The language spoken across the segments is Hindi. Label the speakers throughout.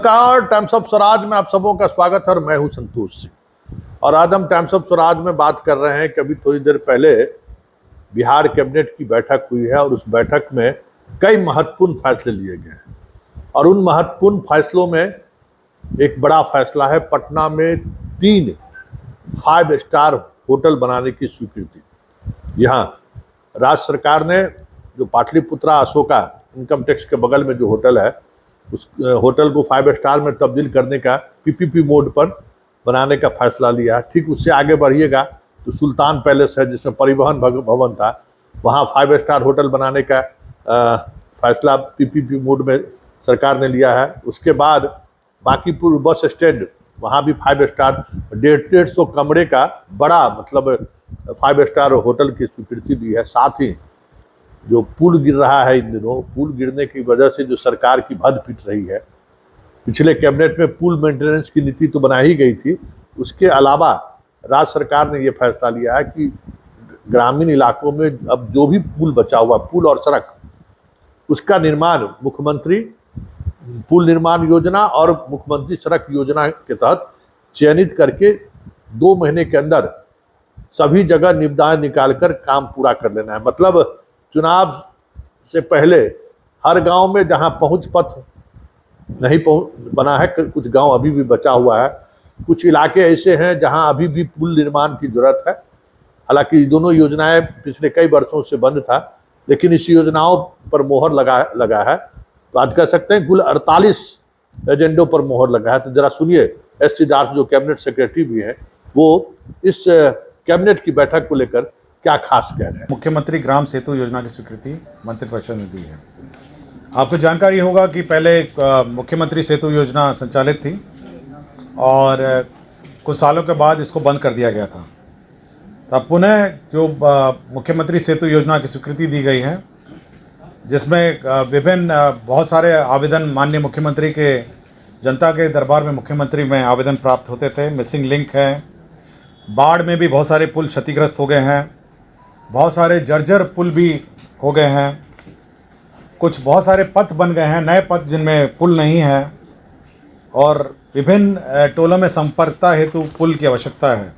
Speaker 1: नमस्कार, टाइम्स ऑफ स्वराज में आप सबों का स्वागत है और मैं हूं संतोष सिंह। और आज हम टाइम्स ऑफ स्वराज में बात कर रहे हैं कि अभी थोड़ी देर पहले बिहार कैबिनेट की बैठक हुई है और उस बैठक में कई महत्वपूर्ण फैसले लिए गए हैं। और उन महत्वपूर्ण फैसलों में एक बड़ा फैसला है पटना में 3 5 स्टार होटल बनाने की स्वीकृति। जी हाँ, राज्य सरकार ने जो पाटलिपुत्रा अशोका इनकम टैक्स के बगल में जो होटल है उस होटल को 5 स्टार में तब्दील करने का पीपीपी मोड पर बनाने का फैसला लिया। ठीक उससे आगे बढ़िएगा तो सुल्तान पैलेस है जिसमें परिवहन भवन था, वहाँ 5 स्टार होटल बनाने का फैसला पीपीपी मोड में सरकार ने लिया है। उसके बाद बांकीपुर बस स्टैंड, वहाँ भी 5 स्टार 150 कमरे का बड़ा 5 स्टार होटल की स्वीकृति दी है। साथ ही जो पुल गिर रहा है इन दिनों, पुल गिरने की वजह से जो सरकार की भद पिट रही है, पिछले कैबिनेट में पुल मेंटेनेंस की नीति तो बनाई ही गई थी, उसके अलावा राज्य सरकार ने ये फैसला लिया है कि ग्रामीण इलाकों में अब जो भी पुल बचा हुआ, पुल और सड़क, उसका निर्माण मुख्यमंत्री पुल निर्माण योजना और मुख्यमंत्री सड़क योजना के तहत चयनित करके 2 महीने के अंदर सभी जगह निविदाएं निकालकर काम पूरा कर लेना है। मतलब चुनाव से पहले हर गांव में जहां पहुंच पथ नहीं बना है, कुछ गांव अभी भी बचा हुआ है, कुछ इलाके ऐसे हैं जहां अभी भी पुल निर्माण की जरूरत है। हालांकि दोनों योजनाएं पिछले कई वर्षों से बंद था, लेकिन इस योजनाओं पर मोहर लगा है। तो आज कह सकते हैं कुल 48 एजेंडों पर मोहर लगा है। तो जरा सुनिए एस.सी. दास जो कैबिनेट सेक्रेटरी भी हैं, वो इस कैबिनेट की बैठक को लेकर क्या खास कह रहे हैं।
Speaker 2: मुख्यमंत्री ग्राम सेतु योजना की स्वीकृति मंत्रिपरिषद ने दी है। आपको जानकारी होगा कि पहले मुख्यमंत्री सेतु योजना संचालित थी और कुछ सालों के बाद इसको बंद कर दिया गया था। तब पुनः जो मुख्यमंत्री सेतु योजना की स्वीकृति दी गई है, जिसमें विभिन्न बहुत सारे आवेदन माननीय मुख्यमंत्री के जनता के दरबार में मुख्यमंत्री में आवेदन प्राप्त होते थे। मिसिंग लिंक है, बाढ़ में भी बहुत सारे पुल क्षतिग्रस्त हो गए हैं, बहुत सारे जर्जर पुल भी हो गए हैं, कुछ बहुत सारे पथ बन गए हैं, नए पथ जिनमें पुल नहीं है, और विभिन्न टोलों में संपर्कता हेतु पुल की आवश्यकता है।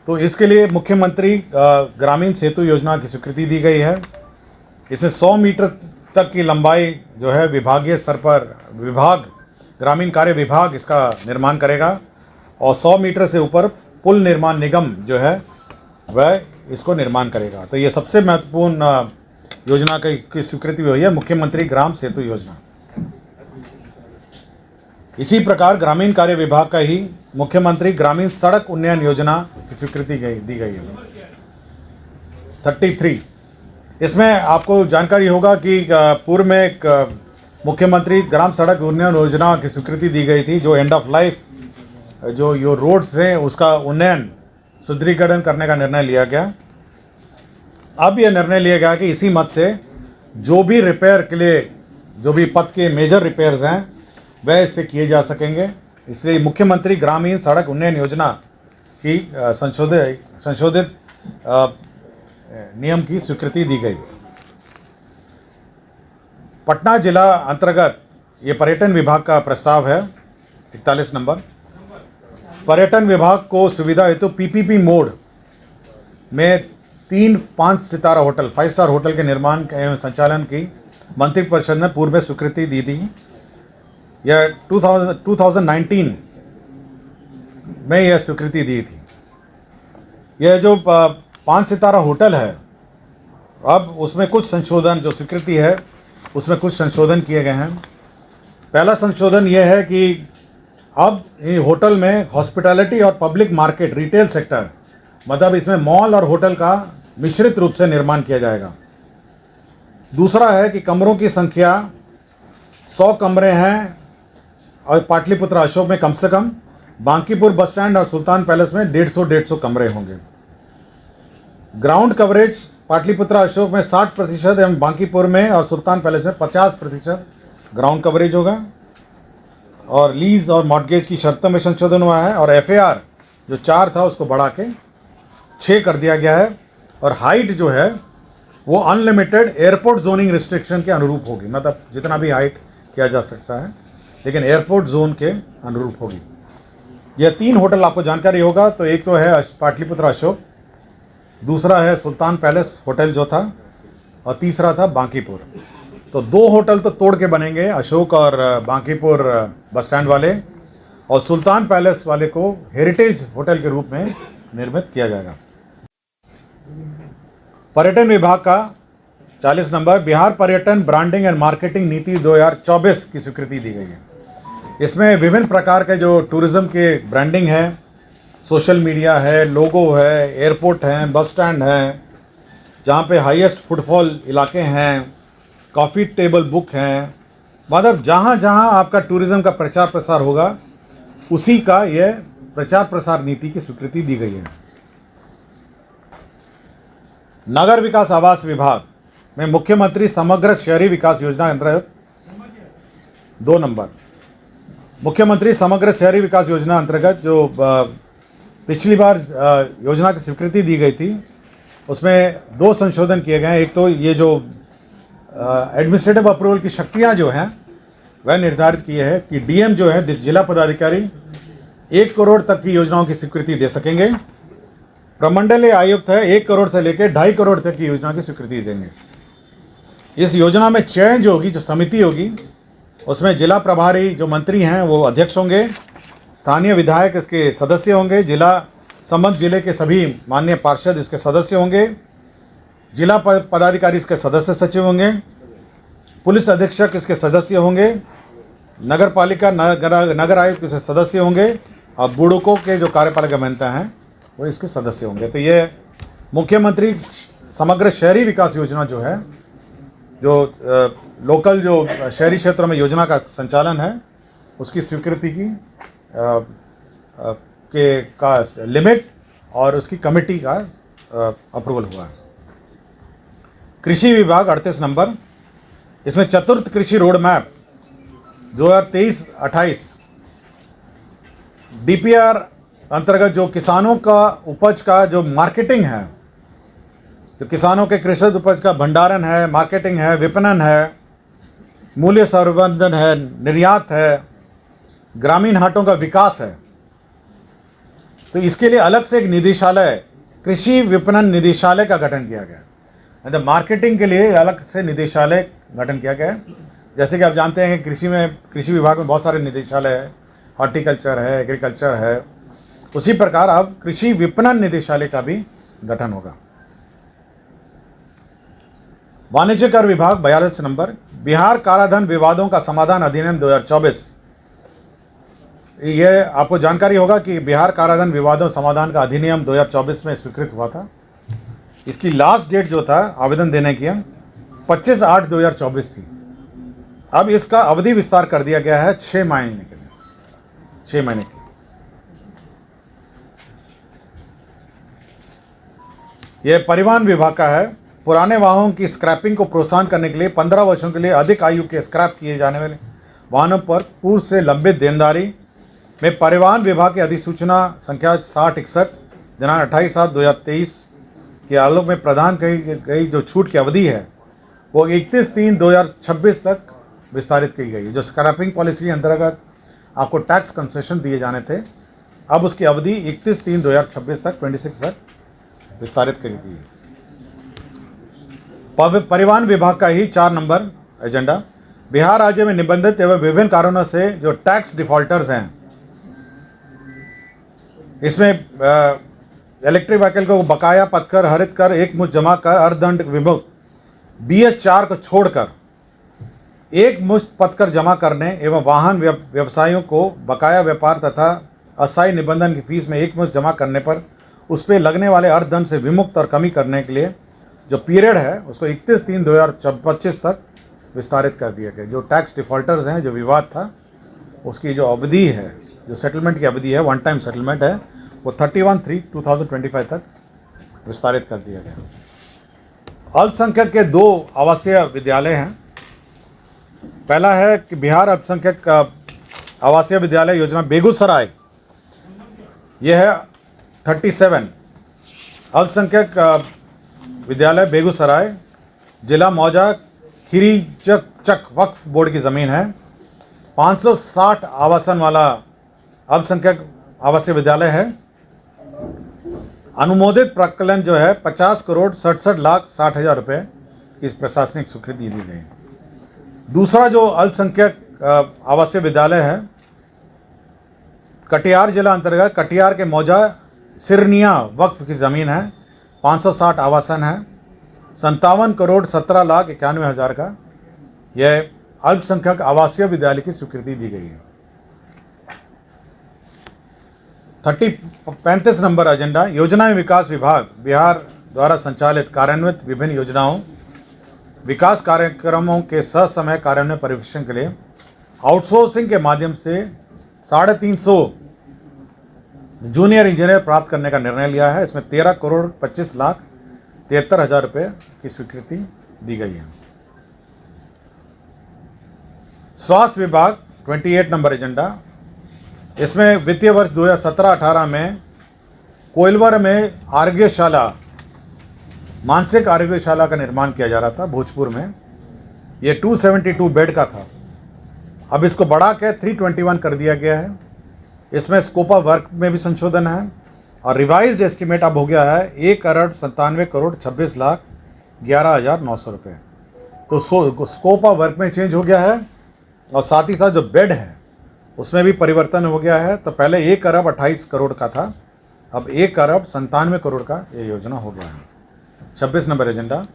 Speaker 2: तो इसके लिए मुख्यमंत्री ग्रामीण सेतु योजना की स्वीकृति दी गई है। इसमें 100 मीटर तक की लंबाई जो है विभागीय स्तर पर ग्रामीण कार्य विभाग इसका निर्माण करेगा, और 100 मीटर से ऊपर पुल निर्माण निगम जो है वह इसको निर्माण करेगा। तो ये सबसे महत्वपूर्ण योजना की स्वीकृति हुई है, मुख्यमंत्री ग्राम सेतु योजना। इसी प्रकार ग्रामीण कार्य विभाग का ही मुख्यमंत्री ग्रामीण सड़क उन्नयन योजना की स्वीकृति दी गई है 33। इसमें आपको जानकारी होगा कि पूर्व में एक मुख्यमंत्री ग्राम सड़क उन्नयन योजना की स्वीकृति दी गई थी, जो एंड ऑफ लाइफ जो रोड्स हैं उसका उन्नयन सुदृढ़ीकरण करने का निर्णय लिया गया। अब यह निर्णय लिया गया कि इसी मत से जो भी रिपेयर के लिए जो भी पथ के मेजर रिपेयर्स हैं वह इससे किए जा सकेंगे। इसलिए मुख्यमंत्री ग्रामीण सड़क उन्नयन योजना की संशोधित नियम की स्वीकृति दी गई। पटना जिला अंतर्गत ये पर्यटन विभाग का प्रस्ताव है 41 नंबर। पर्यटन विभाग को सुविधा हेतु पीपीपी मोड में 3 5 सितारा होटल 5 स्टार होटल के निर्माण एवं संचालन की मंत्रिपरिषद ने पूर्व में स्वीकृति दी थी। यह 2019 में यह स्वीकृति दी थी। यह जो 5 सितारा होटल है, अब उसमें कुछ संशोधन, जो स्वीकृति है उसमें कुछ संशोधन किए गए हैं। पहला संशोधन यह है कि अब होटल में हॉस्पिटैलिटी और पब्लिक मार्केट रिटेल सेक्टर, मतलब इसमें मॉल और होटल का मिश्रित रूप से निर्माण किया जाएगा। दूसरा है कि कमरों की संख्या 100 कमरे हैं और पाटलिपुत्रा अशोक में कम से कम, बांकीपुर बस स्टैंड और सुल्तान पैलेस में 150 कमरे होंगे। ग्राउंड कवरेज पाटलिपुत्रा अशोक में 60% एवं बांकीपुर में और सुल्तान पैलेस में 50% ग्राउंड कवरेज होगा। और लीज और मॉर्गेज की शर्तों में संशोधन हुआ है, और FAR जो 4 था उसको बढ़ा के 6 कर दिया गया है। और हाइट जो है वो अनलिमिटेड एयरपोर्ट जोनिंग रिस्ट्रिक्शन के अनुरूप होगी, मतलब जितना भी हाइट किया जा सकता है। लेकिन एयरपोर्ट जोन के अनुरूप होगी। यह 3 होटल आपको जानकारी होगा, तो एक तो है पाटलिपुत्र अशोक, दूसरा है सुल्तान पैलेस होटल जो था, और तीसरा था बांकीपुर। तो 2 होटल तो तोड़ के बनेंगे, अशोक और बांकीपुर बस स्टैंड वाले, और सुल्तान पैलेस वाले को हेरिटेज होटल के रूप में निर्मित किया जाएगा। पर्यटन विभाग का 40 नंबर, बिहार पर्यटन ब्रांडिंग एंड मार्केटिंग नीति 2024 की स्वीकृति दी गई है। इसमें विभिन्न प्रकार के जो टूरिज्म के ब्रांडिंग है, सोशल मीडिया है, लोगो है, एयरपोर्ट हैं, बस स्टैंड हैं, जहाँ पे हाईएस्ट फुटफॉल इलाके हैं, कॉफ़ी टेबल बुक हैं, मतलब जहाँ जहाँ आपका टूरिज्म का प्रचार प्रसार होगा उसी का यह प्रचार प्रसार नीति की स्वीकृति दी गई है। नगर विकास आवास विभाग में मुख्यमंत्री समग्र शहरी विकास योजना के अंतर्गत 2 नंबर, मुख्यमंत्री समग्र शहरी विकास योजना अंतर्गत जो पिछली बार योजना की स्वीकृति दी गई थी, उसमें 2 संशोधन किए गए हैं। एक तो ये जो एडमिनिस्ट्रेटिव अप्रूवल की शक्तियां जो हैं वह निर्धारित की है कि डीएम जो है, जिला पदाधिकारी 1 करोड़ तक की योजनाओं की स्वीकृति दे सकेंगे। प्रमंडलीय आयुक्त है 1 करोड़ से लेकर 2.5 करोड़ तक की योजना की स्वीकृति देंगे। इस योजना में चयन जो होगी, जो समिति होगी, उसमें जिला प्रभारी जो मंत्री हैं वो अध्यक्ष होंगे, स्थानीय विधायक इसके सदस्य होंगे, जिला संबंध जिले के सभी माननीय पार्षद इसके सदस्य होंगे, जिला पदाधिकारी इसके सदस्य सचिव होंगे, पुलिस अधीक्षक इसके सदस्य होंगे, नगर पालिका नगर आयुक्त इसके सदस्य होंगे, और बुडुको के जो कार्यपालक अभियंता हैं वो इसके सदस्य होंगे। तो ये मुख्यमंत्री समग्र शहरी विकास योजना जो है, जो लोकल जो शहरी क्षेत्रों में योजना का संचालन है, उसकी स्वीकृति की का लिमिट और उसकी कमेटी का अप्रूवल हुआ है। कृषि विभाग 38 नंबर, इसमें चतुर्थ कृषि रोड मैप 2023-28 डीपीआर अंतर्गत जो किसानों का उपज का जो मार्केटिंग है, जो किसानों के कृषि उपज का भंडारण है, मार्केटिंग है, विपणन है, मूल्य संवर्धन है, निर्यात है, ग्रामीण हाटों का विकास है, तो इसके लिए अलग से एक निदेशालय, कृषि विपणन निदेशालय का गठन किया गया। मतलब मार्केटिंग के लिए अलग से निदेशालय गठन किया गया है। जैसे कि आप जानते हैं कि कृषि विभाग में बहुत सारे निदेशालय है, हॉर्टिकल्चर है, एग्रीकल्चर है, उसी प्रकार अब कृषि विपणन निदेशालय का भी गठन होगा। वाणिज्य कर विभाग 42 नंबर, बिहार काराधन विवादों का समाधान अधिनियम 2024। ये आपको जानकारी होगा कि बिहार काराधन विवादों समाधान का अधिनियम 2024 में स्वीकृत हुआ था। इसकी लास्ट डेट जो था आवेदन देने की 25/8/2024 थी। अब इसका अवधि विस्तार कर दिया गया है 6 महीने के लिए, 6 महीने के लिए। यह परिवहन विभाग का है। पुराने वाहनों की स्क्रैपिंग को प्रोत्साहन करने के लिए 15 वर्षों के लिए अधिक आयु के स्क्रैप किए जाने वाले वाहनों पर पूर्व से लंबित देनदारी में परिवहन विभाग की अधिसूचना संख्या 6061 दिनांक 28/7/2023 के आलोक में प्रदान की गई जो छूट की अवधि है वो 31/3/2026 तक विस्तारित की गई है। जो स्क्रैपिंग पॉलिसी के अंतर्गत आपको टैक्स कंसेशन दिए जाने थे, अब उसकी अवधि 31/3/2026 तक 26 तक विस्तारित की गई है। परिवहन विभाग का ही 4 नंबर एजेंडा, बिहार राज्य में निबंधित एवं विभिन्न कारणों से जो टैक्स डिफॉल्टर्स हैं, इसमें इलेक्ट्रिक व्हीकल को बकाया पथकर, हरित कर, एक मुश्त जमा कर, अर्धदंड विमुक्त BS 4 को छोड़कर एक मुश्त पथकर जमा करने एवं वाहन व्यवसायियों को बकाया व्यापार तथा अस्थायी निबंधन की फीस में एक मुश्त जमा करने पर उस पर लगने वाले अर्धदंड से विमुक्त और कमी करने के लिए जो पीरियड है उसको 31/3/2025 तक विस्तारित कर दिया गया। जो टैक्स डिफॉल्टर्स हैं, जो विवाद था, उसकी जो अवधि है, जो सेटलमेंट की अवधि है, 1 टाइम सेटलमेंट है, वो 31/3/2025 तक विस्तारित कर दिया गया। अल्पसंख्यक के 2 आवासीय विद्यालय हैं। पहला है कि बिहार अल्पसंख्यक आवासीय विद्यालय योजना बेगूसराय, यह है 37 अल्पसंख्यक विद्यालय बेगूसराय, जिला मौजा खीरी चक वक्फ बोर्ड की ज़मीन है। 560 आवासन वाला अल्पसंख्यक आवासीय विद्यालय है। अनुमोदित प्रकलन जो है 50 करोड़ 67,60,000 रुपये की प्रशासनिक स्वीकृति दी गई है। दूसरा जो अल्पसंख्यक आवासीय विद्यालय है कटिहार जिला अंतर्गत कटिहार के मौजा सिरनिया वक्फ की ज़मीन है, 560 आवासन है, 57 करोड़ 17,91,000 का यह अल्पसंख्यक आवासीय विद्यालय की स्वीकृति दी गई है। 35 नंबर एजेंडा योजना एवं विकास विभाग बिहार द्वारा संचालित कार्यान्वित विभिन्न योजनाओं विकास कार्यक्रमों के ससमय कार्यान्वयन परीक्षण के लिए आउटसोर्सिंग के माध्यम से 350 जूनियर इंजीनियर प्राप्त करने का निर्णय लिया है। इसमें 13 करोड़ 25,73,000 रुपये की स्वीकृति दी गई है। स्वास्थ्य विभाग 28 नंबर एजेंडा, इसमें वित्तीय वर्ष 2017-18 में कोइलवर में आरोग्यशाला मानसिक आरोग्यशाला का निर्माण किया जा रहा था भोजपुर में। ये 272 बेड का था, अब इसको बढ़ा के 321 कर दिया गया है। इसमें स्कोप ऑफ वर्क में भी संशोधन है और रिवाइज्ड एस्टिमेट अब हो गया है 1,97,26,11,900 रुपये। तो स्कोप ऑफ वर्क में चेंज हो गया है और साथ ही साथ जो बेड है उसमें भी परिवर्तन हो गया है। तो पहले 1,28 करोड़ का था, अब 1,97 करोड़ का ये योजना हो गया है। 26 नंबर एजेंडा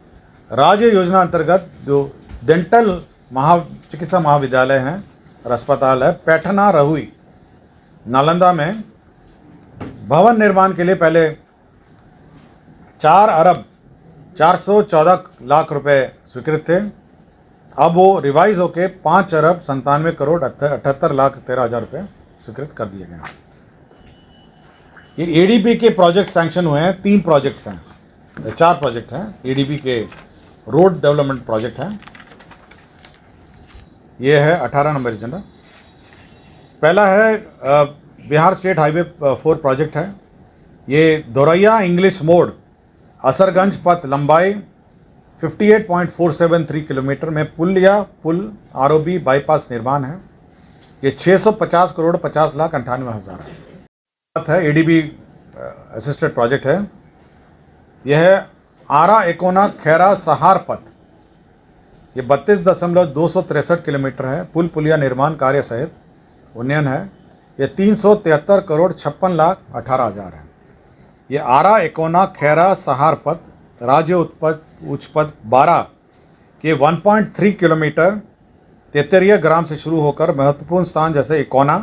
Speaker 2: राज्य योजना अंतर्गत जो डेंटल चिकित्सा महाविद्यालय हैं और अस्पताल है पैठना रहुई नालंदा में भवन निर्माण के लिए पहले 4,414,00,000 रुपए स्वीकृत थे, अब वो रिवाइज होके 5,97,78,13,13,000 रुपये स्वीकृत कर दिए गए हैं। ये एडीबी के प्रोजेक्ट सैंक्शन हुए हैं, 3 प्रोजेक्ट्स हैं, 4 प्रोजेक्ट हैं एडीबी के रोड डेवलपमेंट प्रोजेक्ट हैं। ये है 18 नंबर एजेंडा। पहला है बिहार स्टेट हाईवे 4 प्रोजेक्ट है। ये दोरैया इंग्लिश मोड़ असरगंज पथ लंबाई 58.473 किलोमीटर में पुल आरओबी बाईपास निर्माण है। ये 650 करोड़ 50,98,000 है। एडीबी असिस्टेड प्रोजेक्ट है। यह है आरा एकोना खैरा सहार पथ, ये 32.263 किलोमीटर है। पुल पुलिया निर्माण कार्य सहित उन्नयन है। ये 373 करोड़ 56,18,000 है। ये आरा एकोना खैरा सहार पथ राज्य उच्च पथ 12 के 1.3 किलोमीटर तेतरिया ग्राम से शुरू होकर महत्वपूर्ण स्थान जैसे इकोना,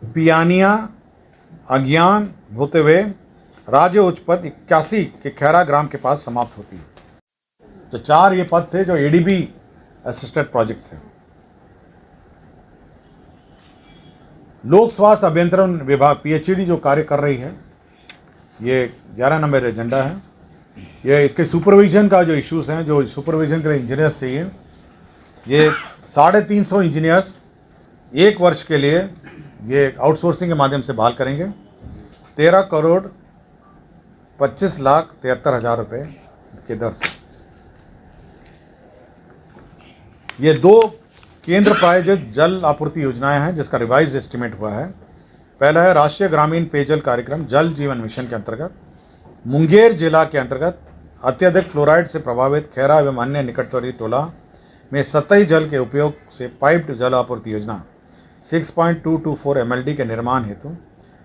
Speaker 2: पियानिया, अज्ञान होते हुए राज्य उच्च पथ 81 के खैरा ग्राम के पास समाप्त होती है। तो 4 ये पद थे जो एडीबी असिस्टेड प्रोजेक्ट्स हैं। लोक स्वास्थ्य अभियंत्रण विभाग पीएचईडी जो कार्य कर रही है, ये 11 नंबर एजेंडा है। ये इसके सुपरविजन का जो इश्यूज हैं, जो सुपरविजन के लिए इंजीनियर्स चाहिए, ये 350 इंजीनियर्स 1 वर्ष के लिए ये आउटसोर्सिंग के माध्यम से बहाल करेंगे। 13 करोड़ 25,73,000 रुपये की दर से। ये 2 केंद्र प्रायोजित जल आपूर्ति योजनाएं हैं जिसका रिवाइज एस्टिमेट हुआ है। पहला है राष्ट्रीय ग्रामीण पेयजल कार्यक्रम जल जीवन मिशन के अंतर्गत मुंगेर जिला के अंतर्गत अत्यधिक फ्लोराइड से प्रभावित खैरा एवं अन्य निकटवर्ती टोला में सतही जल के उपयोग से पाइप्ड जल आपूर्ति योजना 6.224 MLD के निर्माण हेतु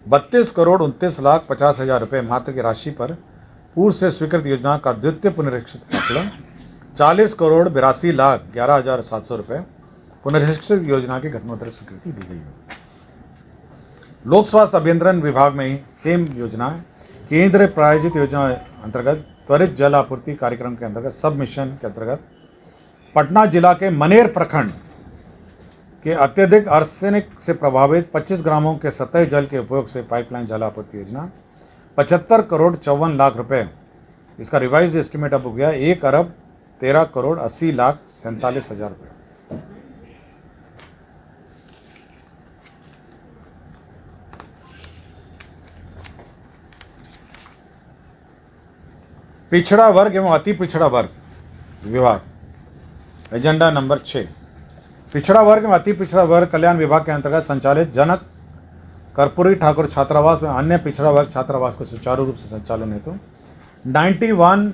Speaker 2: 32 करोड़ 29,50,000 रुपये मात्र की राशि पर पूर्व से स्वीकृत योजना का द्वितीय पुनरीक्षित आकलन 40 करोड़ 82,11,700 रुपये पुनरीक्षित योजना की घटनोत्तर स्वीकृति दी गई है। लोक स्वास्थ्य अभियंत्रण विभाग में ही सेम योजना है। केंद्र प्रायोजित योजना अंतर्गत त्वरित जल आपूर्ति कार्यक्रम के अंतर्गत सब मिशन के अंतर्गत पटना जिला के मनेर प्रखंड के अत्यधिक आर्सेनिक से प्रभावित 25 ग्रामों के सतही जल के उपयोग से पाइपलाइन जल आपूर्ति योजना 75 करोड़ 54,00,000 रुपये। इसका रिवाइज एस्टिमेट अब हो गया 1 अरब 13 करोड़ 80,47,000 रुपये। पिछड़ा वर्ग एवं अति पिछड़ा वर्ग विभाग एजेंडा नंबर 6 पिछड़ा वर्ग में अति पिछड़ा वर्ग कल्याण विभाग के अंतर्गत संचालित जनक कर्पूरी ठाकुर छात्रावास में अन्य पिछड़ा वर्ग छात्रावास को सुचारू रूप से संचालन हेतु 91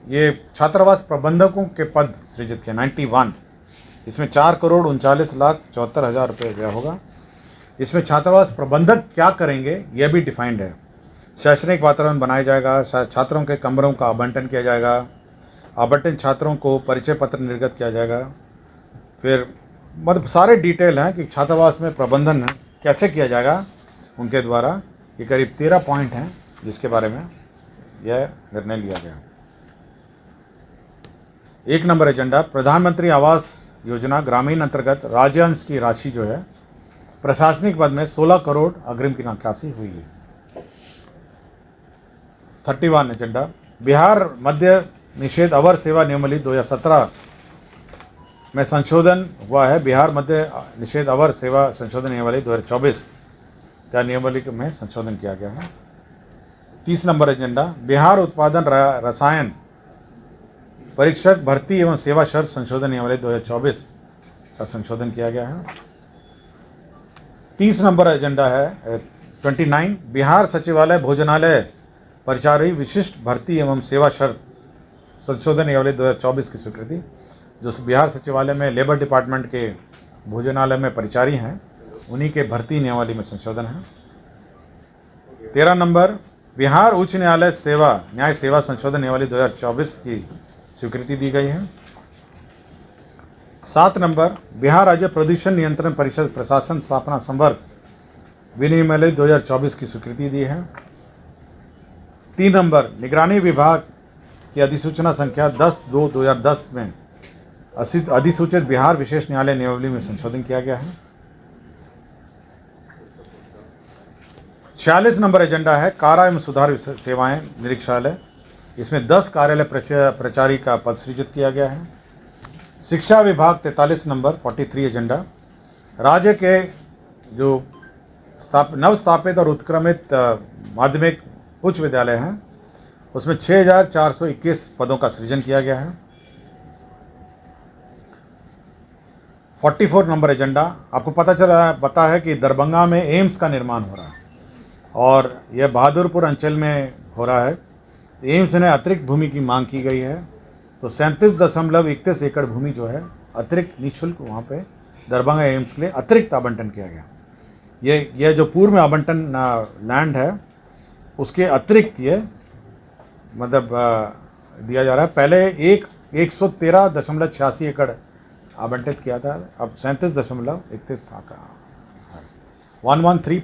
Speaker 2: ये छात्रावास प्रबंधकों के पद सृजित किए 91। इसमें 4,39,74,000 रुपये व्यय होगा। इसमें छात्रावास प्रबंधक क्या करेंगे यह भी डिफाइंड है। शैक्षणिक वातावरण बनाया जाएगा, छात्रों के कमरों का आवंटन किया जाएगा, आवंटन छात्रों को परिचय पत्र निर्गत किया जाएगा। फिर मतलब सारे डिटेल हैं कि छात्रावास में प्रबंधन कैसे किया जाएगा उनके द्वारा। ये करीब 13 पॉइंट हैं जिसके बारे में यह निर्णय लिया गया। 1 नंबर एजेंडा प्रधानमंत्री आवास योजना ग्रामीण अंतर्गत राज्यांश की राशि जो है प्रशासनिक पद में 16 करोड़ अग्रिम की निकासी हुई है। 31 एजेंडा बिहार मद्य निषेध अवर सेवा नियमावली 2017 में संशोधन हुआ है। बिहार मद्य निषेध अवर सेवा संशोधन नियमावली 2024 का नियमावली में संशोधन किया गया है। 30 नंबर एजेंडा बिहार उत्पादन रसायन परीक्षक भर्ती एवं सेवा शर्त संशोधन नियमावली 2024 का संशोधन किया गया है। 30 नंबर एजेंडा है 29 बिहार सचिवालय भोजनालय परिचारी विशिष्ट भर्ती एवं सेवा शर्त संशोधन नियमावली 2024 की स्वीकृति। जो बिहार सचिवालय में लेबर डिपार्टमेंट के भोजनालय में परिचारी हैं उन्हीं के भर्ती नियमावली में संशोधन है। 13 नंबर बिहार उच्च न्यायालय न्याय सेवा संशोधन नियमावली 2024 की स्वीकृति दी गई है। 7 नंबर बिहार राज्य प्रदूषण नियंत्रण परिषद प्रशासन स्थापना संवर्ग विनियमावली 2024 की स्वीकृति दी है। 3 नंबर निगरानी विभाग की अधिसूचना संख्या 10/2/2010 में अधिसूचित बिहार विशेष न्यायालय नियमावली में संशोधन किया गया है। 46 नंबर एजेंडा है कारा एवं सुधार सेवाएं निरीक्षालय। इसमें 10 कार्यालय प्रचारी का पद सृजित किया गया है। शिक्षा विभाग 43 नंबर 43 एजेंडा राज्य के जो नवस्थापित और उत्क्रमित माध्यमिक उच्च विद्यालय हैं उसमें 6,421 पदों का सृजन किया गया है। 44 नंबर एजेंडा आपको पता है कि दरभंगा में एम्स का निर्माण हो रहा है और यह बहादुरपुर अंचल में हो रहा है। एम्स ने अतिरिक्त भूमि की मांग की गई है तो 37.31 एकड़ भूमि जो है अतिरिक्त निःशुल्क वहाँ पे दरभंगा एम्स के लिए अतिरिक्त आवंटन किया गया। ये जो पूर्व में आवंटन लैंड है उसके अतिरिक्त ये मतलब दिया जा रहा है। पहले 113.86 एकड़ आवंटित किया था, अब 37.31 113